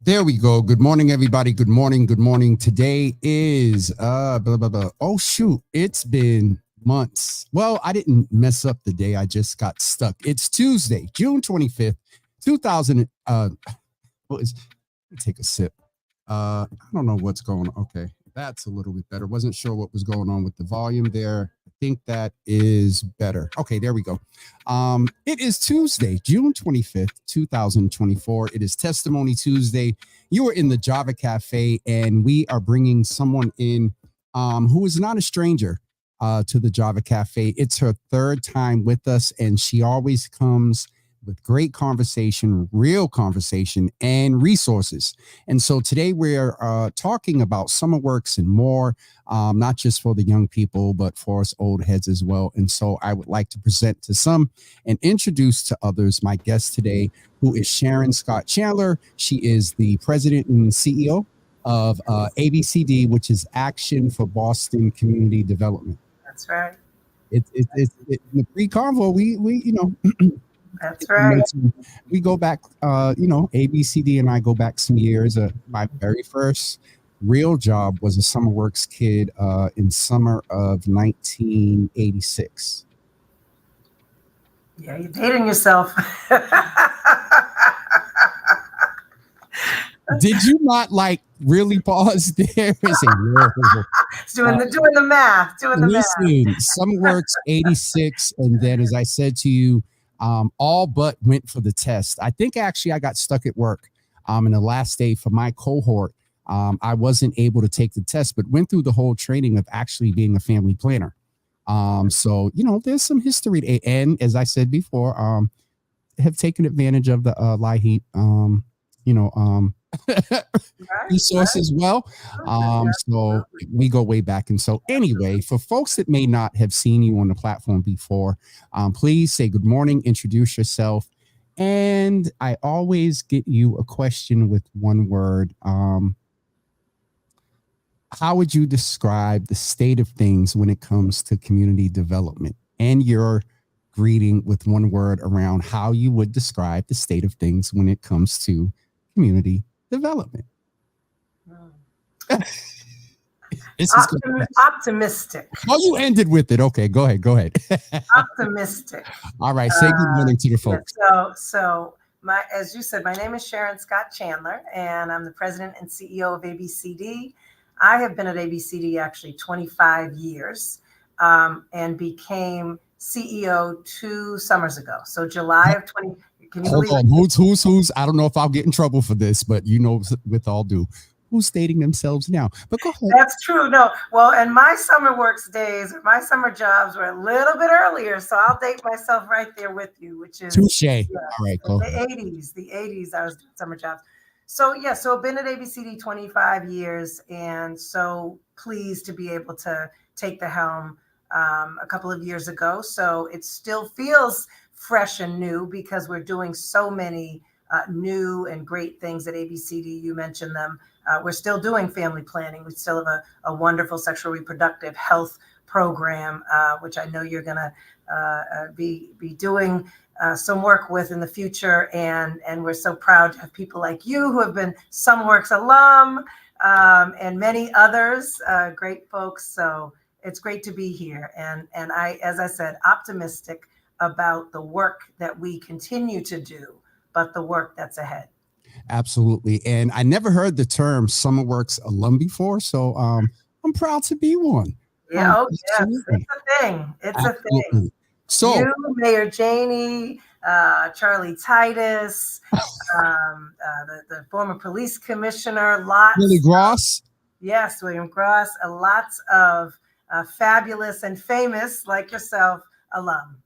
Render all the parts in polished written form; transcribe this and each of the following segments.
There we go. Good morning, everybody. Good morning. Good morning. Today is blah blah blah. Oh shoot, it's been months. Well, I didn't mess up the day. I just got stuck. It's Tuesday, June 25th, 2000. What is let me take a sip. I don't know what's going on. Okay, that's a little bit better. Wasn't sure what was going on with the volume there. I think that is better. Okay, there we go. It is Tuesday, June 25th, 2024. It is Testimony Tuesday. You are in the Java Cafe, and we are bringing someone in who is not a stranger to the Java Cafe. It's her third time with us, and she always comes with great conversation, real conversation, and resources. And so today we're talking about Summerworks and more, not just for the young people, but for us old heads as well. And so I would like to present to some and introduce to others my guest today, who is Sharon Scott-Chandler. She is the president and CEO of ABCD, which is Action for Boston Community Development. That's right. In the pre-convo, we That's right. we go back, ABCD and I go back some years. My very first real job was a Summerworks kid in summer of 1986. Yeah, you're dating yourself. Did you not really pause there and say, doing the math, listen, Summerworks 86, and then as I said to you, all but went for the test. I think actually I got stuck at work in the last day for my cohort. I wasn't able to take the test, but went through the whole training of actually being a family planner. So, there's some history. And as I said before, have taken advantage of the LIHEAP, resource as well. So we go way back. And so anyway, for folks that may not have seen you on the platform before, please say good morning, introduce yourself. And I always get you a question with one word. How would you describe the state of things when it comes to community development? And your greeting with one word around how you would describe the state of things when it comes to community development. Optimistic. Oh, you ended with it. Okay, go ahead. Optimistic. All right, say good morning to the folks. So as you said, my name is Sharon Scott-Chandler, and I'm the president and CEO of ABCD. I have been at ABCD actually 25 years, and became CEO 2 summers ago. So July of 20. Can you Hold on, who's? I don't know if I'll get in trouble for this, but with all due, who's dating themselves now? But go ahead. That's true. No, well, and my Summerworks days, my summer jobs were a little bit earlier, so I'll date myself right there with you, which is touche. Yeah, all right, go ahead. The 80s, I was doing summer jobs. So I've been at ABCD 25 years, and so pleased to be able to take the helm a couple of years ago. So it still feels fresh and new because we're doing so many new and great things at ABCD. You mentioned them. We're still doing family planning. We still have a wonderful sexual reproductive health program, which I know you're going to be doing some work with in the future. And we're so proud to have people like you who have been Summerworks alum, and many others, great folks. So it's great to be here. And I, as I said, optimistic about the work that we continue to do, but the work that's ahead. Absolutely. And I never heard the term Summerworks alum before, so I'm proud to be one. Yeah, it's a thing. It's absolutely a thing. So you, Mayor Janey, Charlie Titus, the former police commissioner, Willie Gross. Yes, William Gross, lots of fabulous and famous like yourself alum.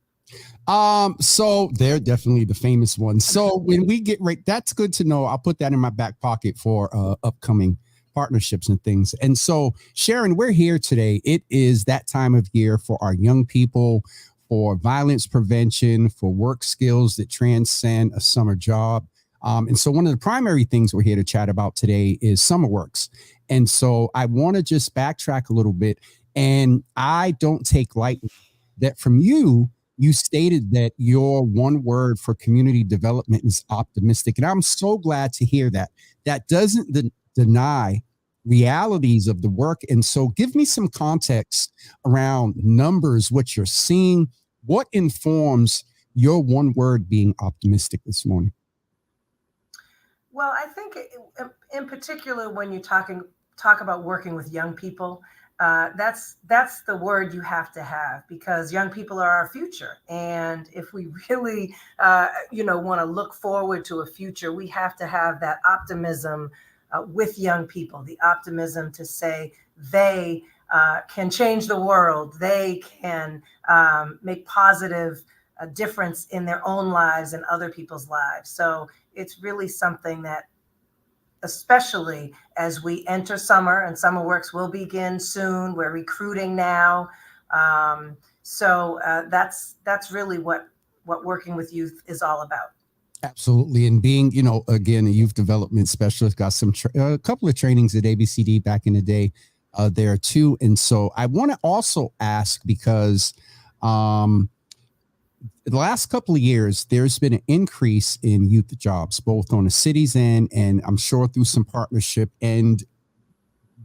So they're definitely the famous ones. So when we get right, that's good to know. I'll put that in my back pocket for upcoming partnerships and things. And so, Sharon, we're here today. It is that time of year for our young people, for violence prevention, for work skills that transcend a summer job. And so one of the primary things we're here to chat about today is Summerworks. And so I want to just backtrack a little bit. And I don't take lightly that from you, you stated that your one word for community development is optimistic. And I'm so glad to hear that. That doesn't deny realities of the work. And so give me some context around numbers, what you're seeing, what informs your one word being optimistic this morning. Well, I think in particular when you talk about working with young people, that's the word you have to have, because young people are our future, and if we really want to look forward to a future, we have to have that optimism with young people, the optimism to say they can change the world, they can make positive difference in their own lives and other people's lives. So it's really something that, especially as we enter summer, and Summerworks will begin soon. We're recruiting now. That's really what working with youth is all about. Absolutely. And being, again, a youth development specialist, got a couple of trainings at ABCD back in the day there too. And so I want to also ask, because the last couple of years, there's been an increase in youth jobs, both on the city's end and I'm sure through some partnership and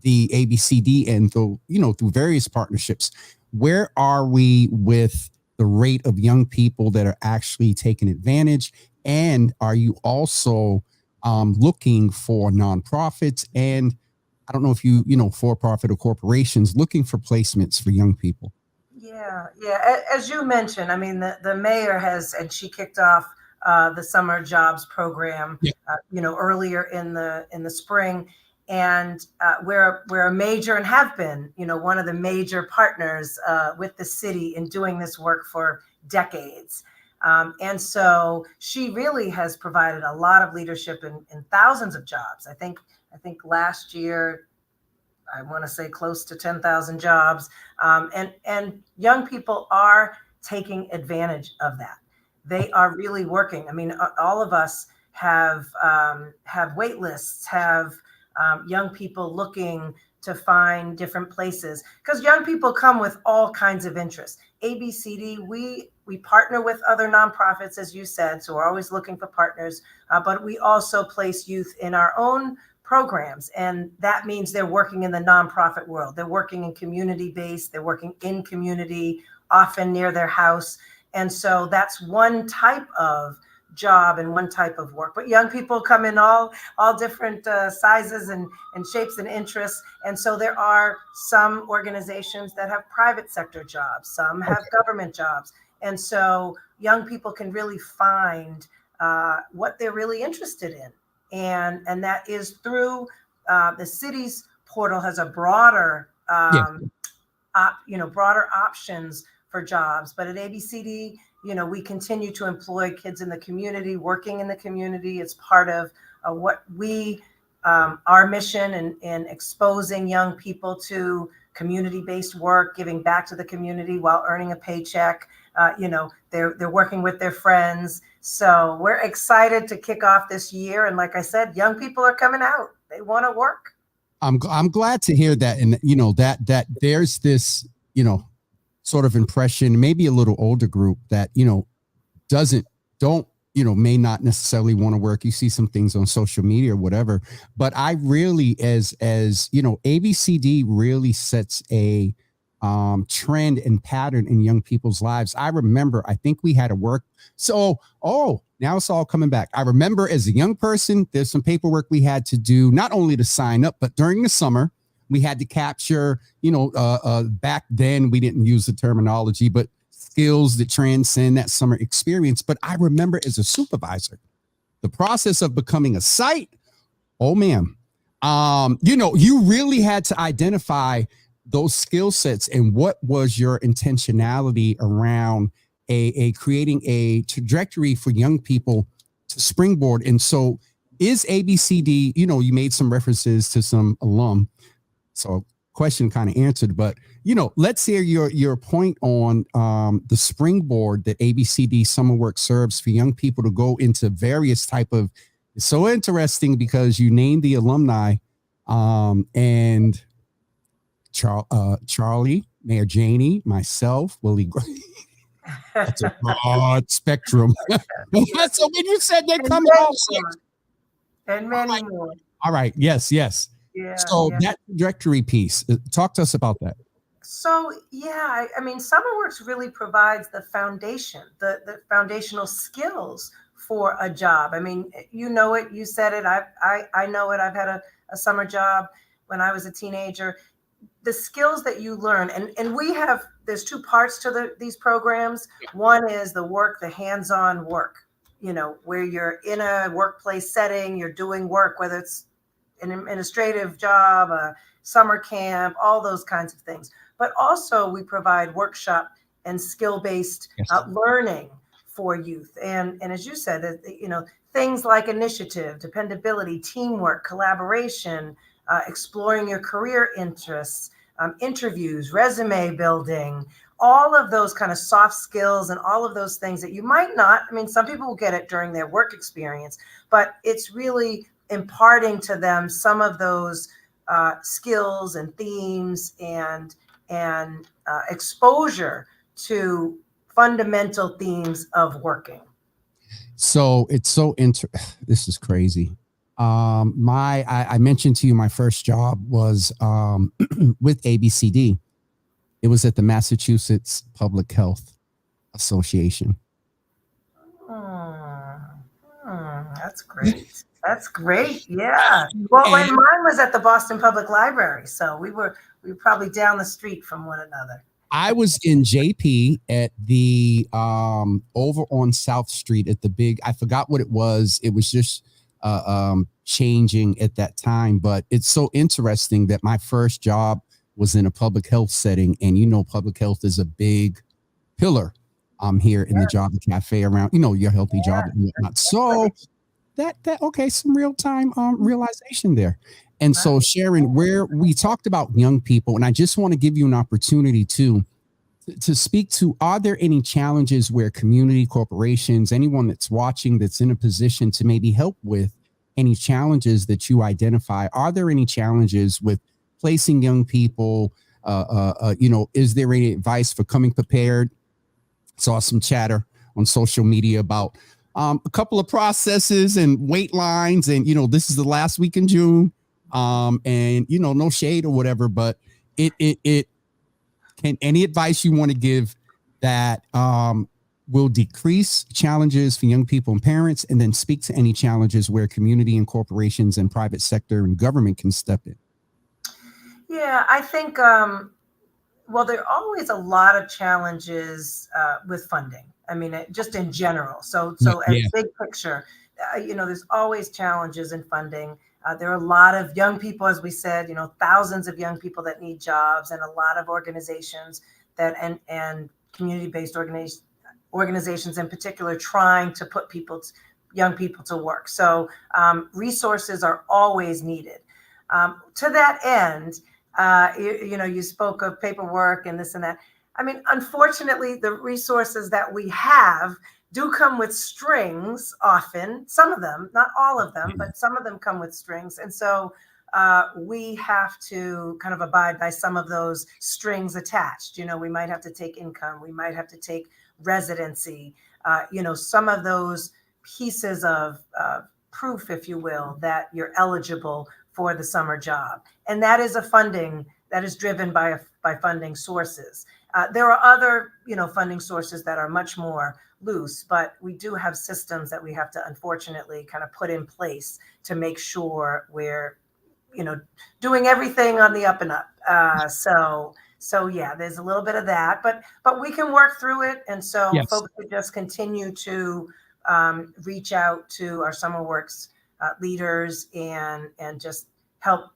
the ABCD end, through various partnerships. Where are we with the rate of young people that are actually taking advantage? And are you also looking for nonprofits and, I don't know if for-profit or corporations looking for placements for young people? Yeah. As you mentioned, I mean, the mayor has, and she kicked off the summer jobs program, Yeah. Earlier in the spring, and we're a major, and have been, one of the major partners with the city in doing this work for decades. And so she really has provided a lot of leadership in thousands of jobs. I think last year, I want to say close to 10,000 jobs. And young people are taking advantage of that. They are really working. I mean, all of us have wait lists, have young people looking to find different places, because young people come with all kinds of interests. ABCD, we partner with other nonprofits, as you said, so we're always looking for partners, but we also place youth in our own programs. And that means they're working in the nonprofit world. They're working in community-based, they're working in community, often near their house. And so that's one type of job and one type of work. But young people come in all different sizes and shapes and interests. And so there are some organizations that have private sector jobs, some have government jobs. And so young people can really find what they're really interested in. And that is through the city's portal has a broader, broader options for jobs. But at ABCD, we continue to employ kids in the community, working in the community. It's part of what our mission in exposing young people to community-based work, giving back to the community while earning a paycheck. They're working with their friends. So we're excited to kick off this year. And like I said, young people are coming out. They want to work. I'm glad to hear that. And, that there's this, sort of impression, maybe a little older group that, may not necessarily want to work. You see some things on social media or whatever, but I really, as ABCD really sets a trend and pattern in young people's lives. I remember, I think we had to work. So, now it's all coming back. I remember as a young person, there's some paperwork we had to do, not only to sign up, but during the summer, we had to capture, back then we didn't use the terminology, but skills that transcend that summer experience. But I remember as a supervisor, the process of becoming a site. Oh, man. You really had to identify those skill sets and what was your intentionality around a creating a trajectory for young people to springboard. And so is ABCD, you made some references to some alum. So question kind of answered, but, let's hear your point on the springboard that ABCD Summerworks serves for young people to go into various type of, it's so interesting because you named the alumni and Charlie, Mayor Janey, myself, Willie Gray. That's a broad spectrum. Yes, So when you said they and come in all many more, shapes, and all many right, more. all right, yes, yes. Yeah, So yeah. that trajectory piece, talk to us about that. So yeah, I mean, Summerworks really provides the foundation, the foundational skills for a job. I mean, you know it, you said it. I know it. I've had a summer job when I was a teenager. The skills that you learn, and we have, there's two parts to these programs. One is the work, the hands-on work, where you're in a workplace setting, you're doing work, whether it's an administrative job, a summer camp, all those kinds of things. But also we provide workshop and skill-based Yes. learning for youth. And as you said, things like initiative, dependability, teamwork, collaboration, exploring your career interests, interviews, resume building, all of those kind of soft skills and all of those things that you might not, I mean, some people will get it during their work experience, but it's really imparting to them some of those skills and themes and exposure to fundamental themes of working. So it's so this is crazy. I mentioned to you my first job was with ABCD. It was at the Massachusetts Public Health Association. That's great. That's great. Yeah. Well, And and mine was at the Boston Public Library, so we were probably down the street from one another. I was in JP at the over on South Street at the big, I forgot what it was. It was just changing at that time, but it's so interesting that my first job was in a public health setting, and public health is a big pillar here in the Java Cafe around, your healthy job and whatnot. So that okay, some real time realization there. And so, Sharon, where we talked about young people, and I just want to give you an opportunity to speak to, are there any challenges where community corporations, anyone that's watching that's in a position to maybe help with any challenges that you identify? Are there any challenges with placing young people? Is there any advice for coming prepared? Saw some chatter on social media about a couple of processes and wait lines, and this is the last week in June, and no shade or whatever, but it can, any advice you want to give that will decrease challenges for young people and parents, and then speak to any challenges where community and corporations and private sector and government can step in? Yeah, I think well, there are always a lot of challenges with funding. I mean, just in general. So as Yeah. big picture, there's always challenges in funding. There are a lot of young people, as we said, thousands of young people that need jobs, and a lot of organizations that and community-based organizations in particular trying to put young people to work. So resources are always needed. To that end, you spoke of paperwork and this and that. I mean, unfortunately, the resources that we have do come with strings often. Some of them, not all of them, but some of them come with strings. And so we have to kind of abide by some of those strings attached. We might have to take income. We might have to take residency. Some of those pieces of proof, if you will, that you're eligible for the summer job. And that is a funding that is driven by funding sources. There are other, funding sources that are much more loose, but we do have systems that we have to unfortunately kind of put in place to make sure we're, doing everything on the up and up. So yeah, there's a little bit of that, but we can work through it. And so Yes. folks should just continue to reach out to our Summerworks leaders and just help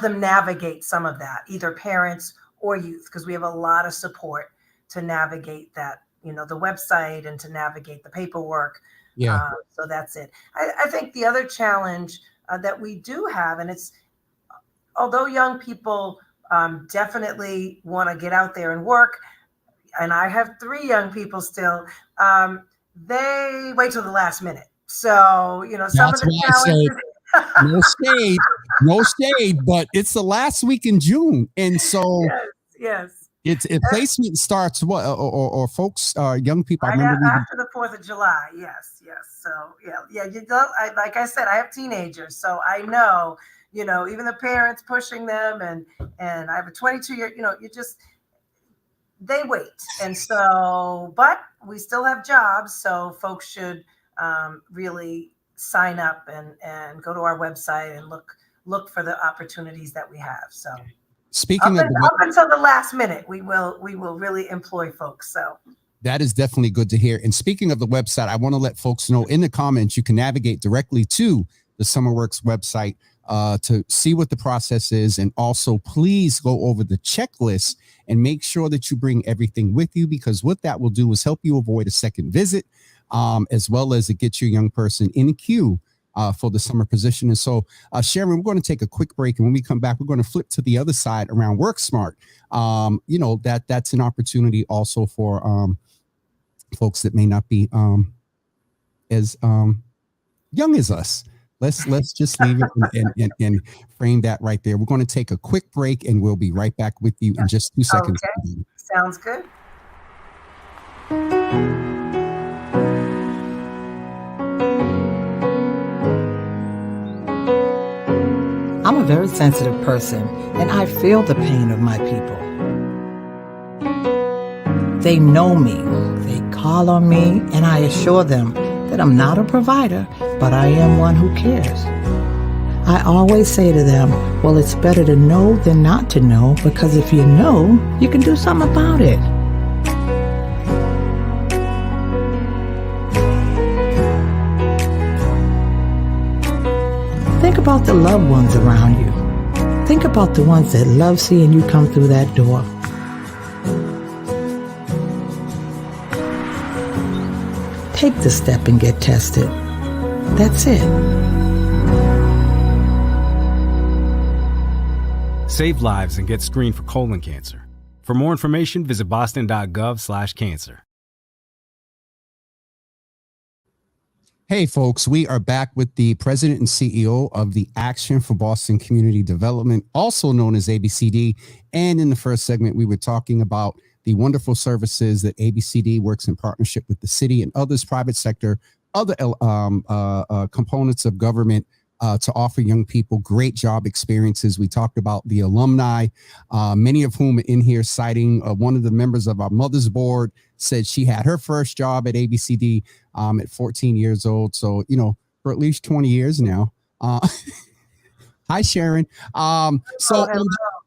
them navigate some of that, either parents or youth, because we have a lot of support to navigate that, the website and to navigate the paperwork. Yeah. So that's it. I think the other challenge that we do have, and it's, although young people definitely want to get out there and work, and I have 3 young people still, they wait till the last minute. So, some That's of the why I challenges. no shade, but it's the last week in June. And so Yes, yes. Placement starts what or folks young people. I Right remember after the 4th of July. Yes, yes. So yeah. You don't. Like I said, I have teenagers, so I know. Even the parents pushing them, and I have a 22-year. You just they wait, and so but we still have jobs, so folks should really sign up and go to our website and look for the opportunities that we have. So speaking of up until the last minute, we will really employ folks. So that is definitely good to hear. And speaking of the website, I want to let folks know in the comments you can navigate directly to the Summerworks website to see what the process is, and also please go over the checklist and make sure that you bring everything with you, because what that will do is help you avoid a second visit, as well as it gets your young person in the queue for the summer position. And so, Sharon, we're going to take a quick break, and when we come back, we're going to flip to the other side around Work Smart. That's an opportunity also for folks that may not be as young as us. Let's just leave it and frame that right there. We're going to take a quick break, and we'll be right back with you in just 2 seconds. Okay. Sounds good. I'm a very sensitive person, and I feel the pain of my people. They know me, they call on me, and I assure them that I'm not a provider, but I am one who cares. I always say to them, well, it's better to know than not to know, because if you know, you can do something about it. Think about the loved ones around you. Think about the ones that love seeing you come through that door. Take the step and get tested. That's it. Save lives and get screened for colon cancer. For more information, visit boston.gov/cancer. Hey, folks, we are back with the president and CEO of the Action for Boston Community Development, also known as ABCD. And in the first segment, we were talking about the wonderful services that ABCD works in partnership with the city and others, private sector, other components of government to offer young people great job experiences. We talked about the alumni, many of whom are in here citing one of the members of our mother's board said she had her first job at ABCD at 14 years old. So, for at least 20 years now. Hi, Sharon. On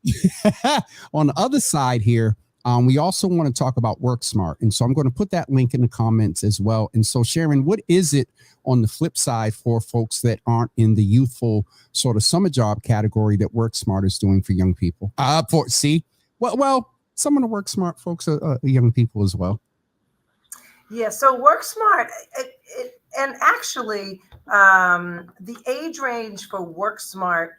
the other side here, we also want to talk about Work Smart. And so I'm going to put that link in the comments as well. And so, Sharon, what is it on the flip side for folks that aren't in the youthful sort of summer job category that Work Smart is doing for young people? Well, some of the Work Smart folks are young people as well. Yeah, so Work Smart, and actually the age range for Work Smart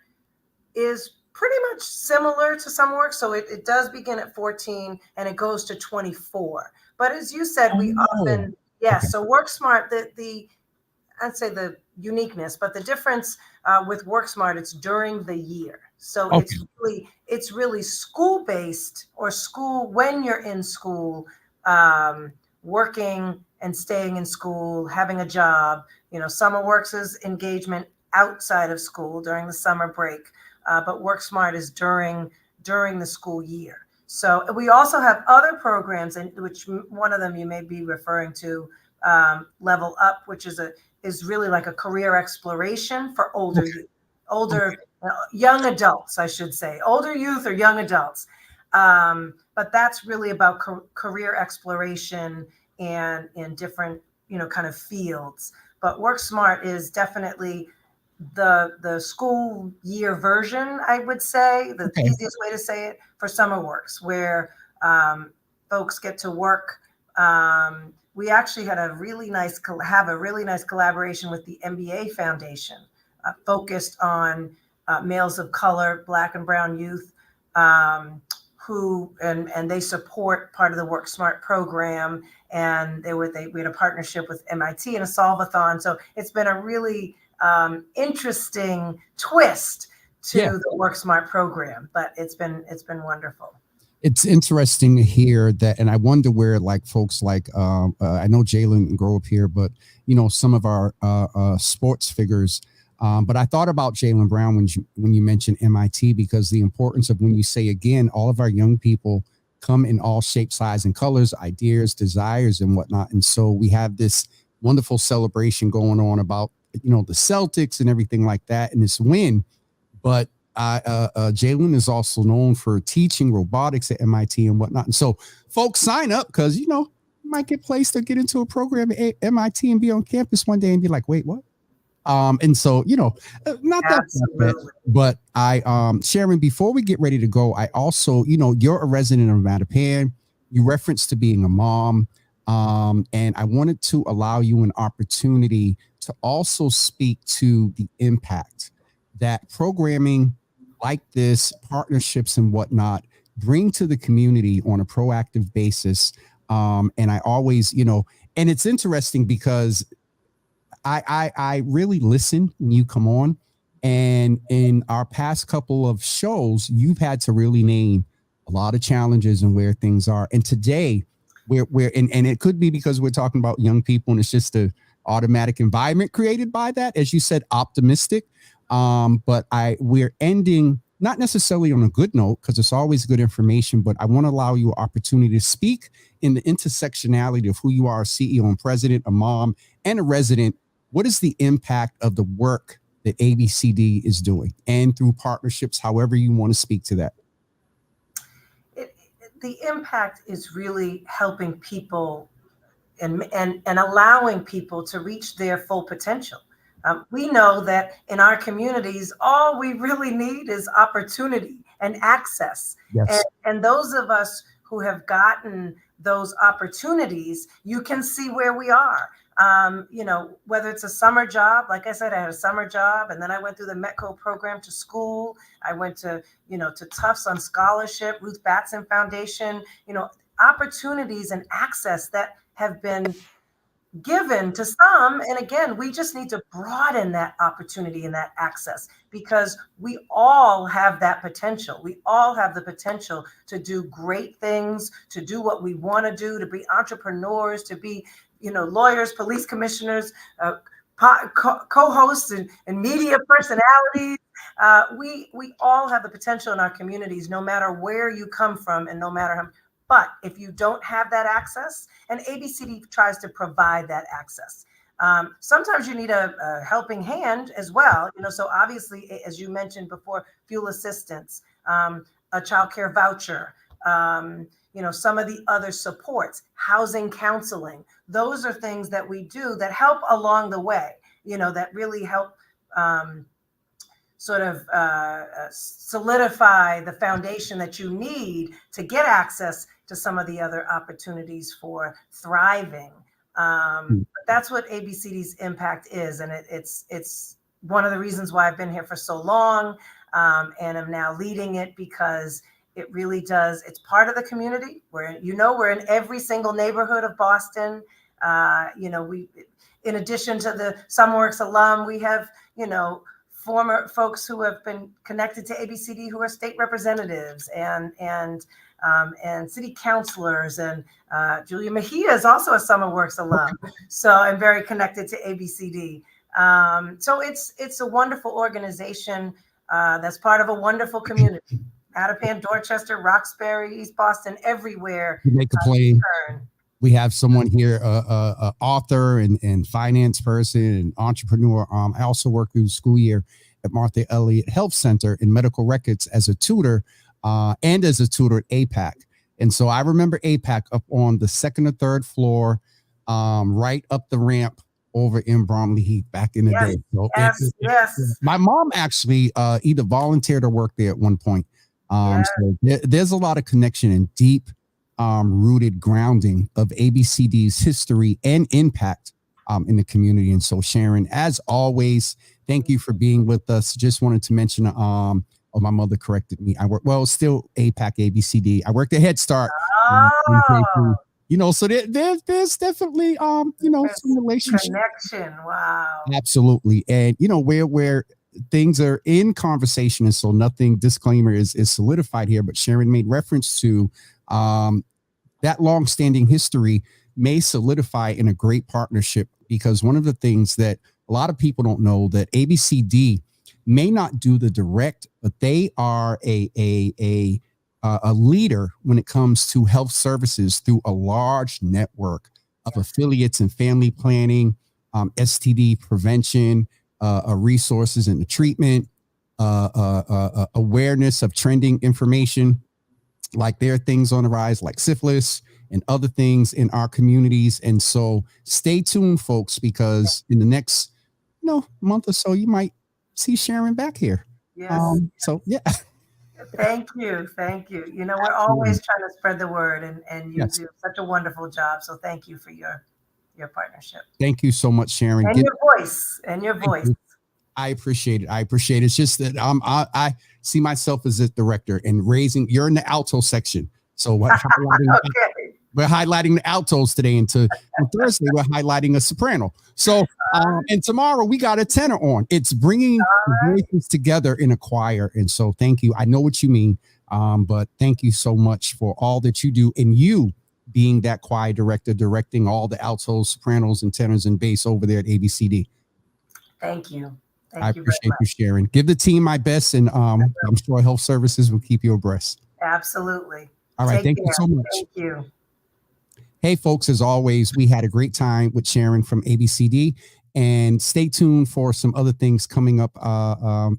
is pretty much similar to Summerworks. So it does begin at 14 and it goes to 24. But as you said, we often, so Work Smart, I'd say the uniqueness, but the difference with Work Smart, it's during the year. So it's really school-based, or school when you're in school, working and staying in school, having a job. Summerworks' engagement outside of school during the summer break. But Work Smart is during the school year. So we also have other programs, and which one of them you may be referring to, Level Up, which is really like a career exploration for young adults, I should say, older youth or young adults. But that's really about career exploration and in different, kind of fields. But Work Smart is definitely the school year version, I would say, the easiest way to say it, for Summerworks, where folks get to work. We actually had a really nice collaboration with the MBA Foundation, focused on males of color, Black and brown youth, who they support part of the Work Smart program, and we had a partnership with MIT and a Solve-a-thon. So it's been a really interesting twist to the Work Smart program, but it's been wonderful. It's interesting to hear that, and I wonder where like folks like I know Jalen didn't grow up here, but some of our sports figures. But I thought about Jalen Brown when you mentioned MIT, because the importance of when you say again, all of our young people come in all shapes, size, and colors, ideas, desires, and whatnot. And so we have this wonderful celebration going on about the Celtics and everything like that, and this win. But Jalen is also known for teaching robotics at MIT and whatnot. And so folks sign up because, you might get placed or get into a program at MIT and be on campus one day and be like, wait, what? And so, not that bad, but Sharon, before we get ready to go, I also, you're a resident of Mattapan. You referenced to being a mom. And I wanted to allow you an opportunity to also speak to the impact that programming like this, partnerships and whatnot, bring to the community on a proactive basis. And I always, and it's interesting because I really listen when you come on, and in our past couple of shows, you've had to really name a lot of challenges and where things are. And today we're and it could be because we're talking about young people and it's just a automatic environment created by that, as you said, optimistic. But we're ending not necessarily on a good note, because it's always good information, but I want to allow you an opportunity to speak in the intersectionality of who you are, a CEO and president, a mom, and a resident. What is the impact of the work that ABCD is doing, and through partnerships, however you want to speak to that? The impact is really helping people and allowing people to reach their full potential. We know that in our communities, all we really need is opportunity and access. Yes. And those of us who have gotten those opportunities, you can see where we are. Whether it's a summer job, like I said, I had a summer job, and then I went through the METCO program to school. I went to Tufts on scholarship, Ruth Batson Foundation, opportunities and access that have been given to some. And again, we just need to broaden that opportunity and that access, because we all have that potential. We all have the potential to do great things, to do what we want to do, to be entrepreneurs, to be lawyers, police commissioners, co-hosts and media personalities. We all have the potential in our communities, no matter where you come from and no matter how. But if you don't have that access, and ABCD tries to provide that access, sometimes you need a helping hand as well. So obviously, as you mentioned before, fuel assistance, a child care voucher, some of the other supports, housing counseling. Those are things that we do that help along the way, that really help solidify the foundation that you need to get access to some of the other opportunities for thriving. But that's what ABCD's impact is. And it's one of the reasons why I've been here for so long, and I'm now leading it, because it really does. It's part of the community. We're in every single neighborhood of Boston. We, in addition to the Summerworks alum, we have, former folks who have been connected to ABCD who are state representatives and city councilors. And Julia Mejia is also a Summerworks alum. So I'm very connected to ABCD. So it's a wonderful organization that's part of a wonderful community. Mattapan, Dorchester, Roxbury, East Boston, everywhere. You make a play. We have someone here, author and finance person and entrepreneur. I also work through the school year at Martha Elliott Health Center in medical records as a tutor, and as a tutor at APAC. And so I remember APAC up on the second or third floor, right up the ramp over in Bromley Heath back in the day. So yes. My mom actually either volunteered or worked there at one point. So there's a lot of connection and deep rooted grounding of ABCD's history and impact in the community. And so, Sharon, as always, thank you for being with us. Just wanted to mention, my mother corrected me. I work, still APAC, ABCD. I worked at Head Start. So there's definitely, some relationship. Connection. Wow. Absolutely. And, where things are in conversation, and so nothing disclaimer is solidified here. But Sharon made reference to that long-standing history may solidify in a great partnership, because one of the things that a lot of people don't know, that ABCD may not do the direct, but they are a leader when it comes to health services through a large network of affiliates and family planning, STD prevention, resources and the treatment, awareness of trending information. Like there are things on the rise like syphilis and other things in our communities. And so stay tuned, folks, because in the next month or so, you might see Sharon back here. Yes. So, yeah. Thank you. Thank you. You know, we're always trying to spread the word, and you do such a wonderful job. So thank you for your partnership. Thank you so much, Sharon. And your voice. I appreciate it. It's just that I see myself as a director and you're in the alto section. So we're highlighting the altos today, and on Thursday, we're highlighting a soprano. So, and tomorrow we got a tenor on. It's bringing voices together in a choir. And so thank you. I know what you mean. But thank you so much for all that you do, and you being that choir director, directing all the altos, sopranos, and tenors and bass over there at ABCD. Thank you. I appreciate you, Sharon. Give the team my best, and I'm sure Health Services will keep you abreast. Absolutely. All right. Thank you so much. Thank you. Hey, folks, as always, we had a great time with Sharon from ABCD, and stay tuned for some other things coming up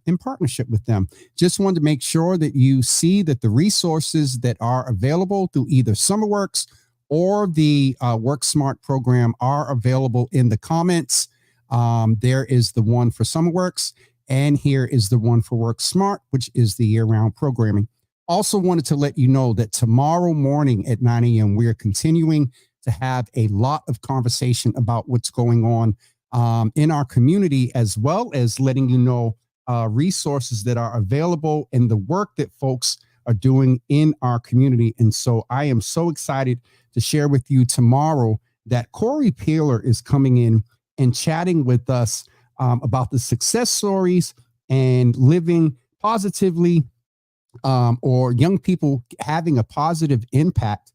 in partnership with them. Just wanted to make sure that you see that the resources that are available through either Summerworks or the Work Smart program are available in the comments. There is the one for Summerworks, and here is the one for Work Smart, which is the year-round programming. Also wanted to let you know that tomorrow morning at 9 a.m., we are continuing to have a lot of conversation about what's going on in our community, as well as letting you know resources that are available and the work that folks are doing in our community. And so I am so excited to share with you tomorrow that Corey Peeler is coming in and chatting with us about the success stories and living positively, or young people having a positive impact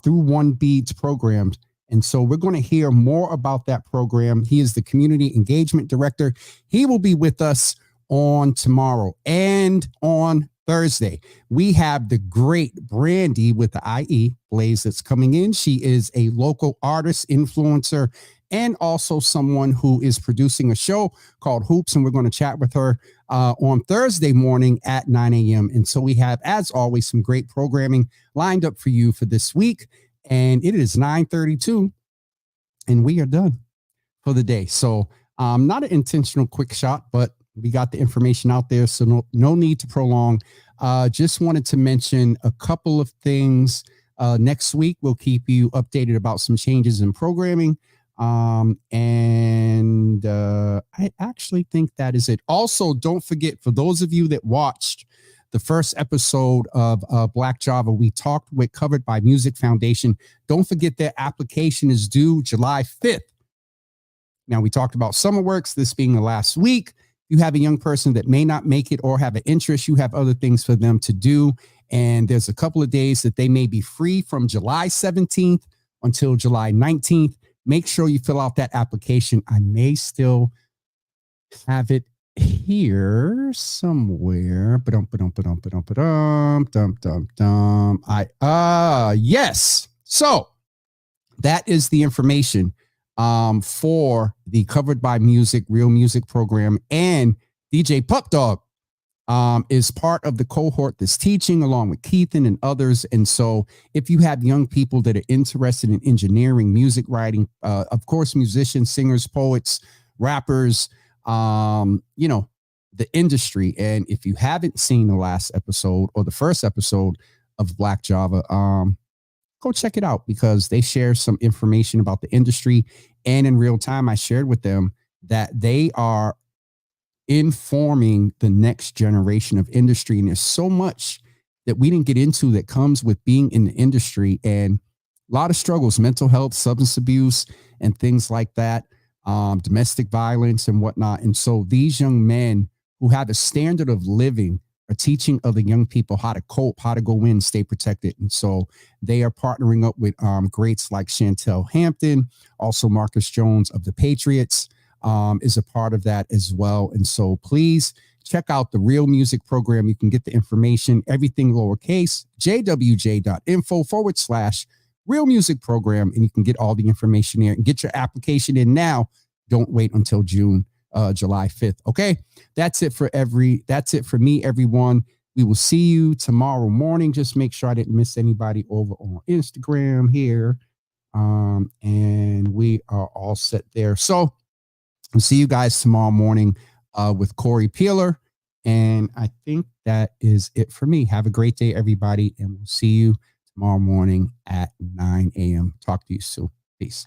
through One Beads programs. And so we're going to hear more about that program. He is the community engagement director. He will be with us on tomorrow, and on Thursday, we have the great Brandy with the IE Blaze that's coming in. She is a local artist, influencer, and also someone who is producing a show called Hoops. And we're going to chat with her on Thursday morning at 9 a.m. And so we have, as always, some great programming lined up for you for this week. And it is 9:32, and we are done for the day. So not an intentional quick shot, but we got the information out there. So no need to prolong. Just wanted to mention a couple of things. Next week, we'll keep you updated about some changes in programming. I actually think that is it. Also, don't forget, for those of you that watched the first episode of Black Java, we talked with Covered by Music Foundation. Don't forget their application is due July 5th. Now, we talked about Summerworks, this being the last week. You have a young person that may not make it or have an interest, you have other things for them to do. And there's a couple of days that they may be free from July 17th until July 19th. Make sure you fill out that application. I may still have it here somewhere. Yes. So that is the information for the Covered by Music, Real Music program. And DJ Pup Dog is part of the cohort that's teaching along with Keithan and others. And so if you have young people that are interested in engineering, music writing, of course, musicians, singers, poets, rappers, the industry. And if you haven't seen the last episode or the first episode of Black Java, go check it out, because they share some information about the industry. And in real time, I shared with them that they are informing the next generation of industry. And there's so much that we didn't get into that comes with being in the industry, and a lot of struggles, mental health, substance abuse, and things like that, domestic violence and whatnot. And so these young men who have a standard of living, are teaching other young people how to cope, how to go in, stay protected. And so they are partnering up with greats like Chantel Hampton, also Marcus Jones of the Patriots is a part of that as well. And so please check out the Real Music program. You can get the information, everything lowercase, jwj.info/Real Music program. And you can get all the information there and get your application in now. Don't wait until July 5th. Okay. That's it for me, everyone. We will see you tomorrow morning. Just make sure I didn't miss anybody over on Instagram here. And we are all set there. So we'll see you guys tomorrow morning with Corey Peeler. And I think that is it for me. Have a great day, everybody. And we'll see you tomorrow morning at 9 a.m. Talk to you soon. Peace.